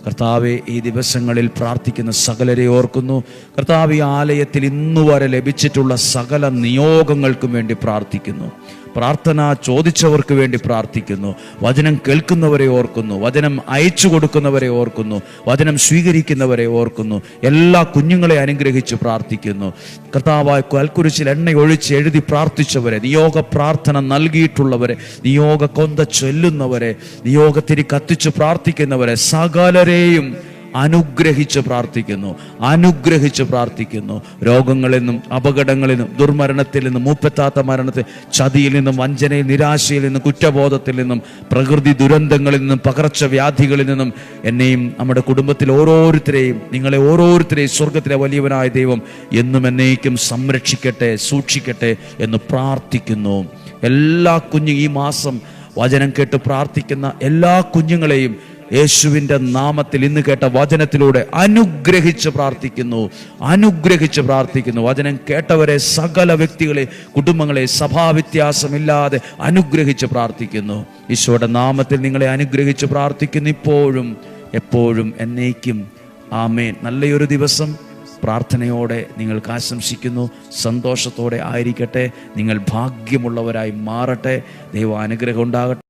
കർത്താവെ, ഈ ദിവസങ്ങളിൽ പ്രാർത്ഥിക്കുന്ന സകലരെ ഓർക്കുന്നു. കർത്താവ്, ഈ ആലയത്തിൽ ഇന്നുവരെ ലഭിച്ചിട്ടുള്ള സകല നിയോഗങ്ങൾക്കും വേണ്ടി പ്രാർത്ഥിക്കുന്നു. പ്രാർത്ഥന ചോദിച്ചവർക്ക് വേണ്ടി പ്രാർത്ഥിക്കുന്നു. വചനം കേൾക്കുന്നവരെ ഓർക്കുന്നു, വചനം അയച്ചു കൊടുക്കുന്നവരെ ഓർക്കുന്നു, വചനം സ്വീകരിക്കുന്നവരെ ഓർക്കുന്നു. എല്ലാ കുഞ്ഞുങ്ങളെ അനുഗ്രഹിച്ച് പ്രാർത്ഥിക്കുന്നു. കർത്താവായ കൽക്കുരിശിൽ എണ്ണയൊഴിച്ച് എഴുതി പ്രാർത്ഥിച്ചവരെ, നിയോഗ പ്രാർത്ഥന നൽകിയിട്ടുള്ളവരെ, നിയോഗ കൊന്ത ചൊല്ലുന്നവരെ, നിയോഗത്തിരി കത്തിച്ച് പ്രാർത്ഥിക്കുന്നവരെ സകലരെയും അനുഗ്രഹിച്ച് പ്രാർത്ഥിക്കുന്നു. രോഗങ്ങളിൽ നിന്നും, അപകടങ്ങളിൽ നിന്നും, ദുർമരണത്തിൽ നിന്നും, മൂപ്പെത്താത്ത മരണത്തിൽ, ചതിയിൽ നിന്നും, വഞ്ചനയിൽ, നിരാശയിൽ നിന്നും, കുറ്റബോധത്തിൽ നിന്നും, പ്രകൃതി ദുരന്തങ്ങളിൽ നിന്നും, പകർച്ചവ്യാധികളിൽ നിന്നും എന്നെയും നമ്മുടെ കുടുംബത്തിൽ ഓരോരുത്തരെയും, നിങ്ങളെ ഓരോരുത്തരെയും സ്വർഗത്തിലെ വലിയവനായ ദൈവം എന്നും എന്നേക്കും സംരക്ഷിക്കട്ടെ, സൂക്ഷിക്കട്ടെ എന്ന് പ്രാർത്ഥിക്കുന്നു. എല്ലാ ഈ മാസം വചനം കേട്ട് പ്രാർത്ഥിക്കുന്ന എല്ലാ കുഞ്ഞുങ്ങളെയും യേശുവിൻ്റെ നാമത്തിൽ ഇന്ന് കേട്ട വചനത്തിലൂടെ അനുഗ്രഹിച്ച് പ്രാർത്ഥിക്കുന്നു. വചനം കേട്ടവരെ, സകല വ്യക്തികളെ, കുടുംബങ്ങളെ സഭാവ്യത്യാസമില്ലാതെ അനുഗ്രഹിച്ച് പ്രാർത്ഥിക്കുന്നു. ഈശോയുടെ നാമത്തിൽ നിങ്ങളെ അനുഗ്രഹിച്ച് പ്രാർത്ഥിക്കുന്നു, ഇപ്പോഴും എപ്പോഴും എന്നേക്കും. ആമേൻ. നല്ലൊരു ദിവസം പ്രാർത്ഥനയോടെ നിങ്ങൾക്ക് ആശംസിക്കുന്നു. സന്തോഷത്തോടെ ആയിരിക്കട്ടെ. നിങ്ങൾ ഭാഗ്യമുള്ളവരായി മാറട്ടെ. ദൈവ അനുഗ്രഹം ഉണ്ടാകട്ടെ.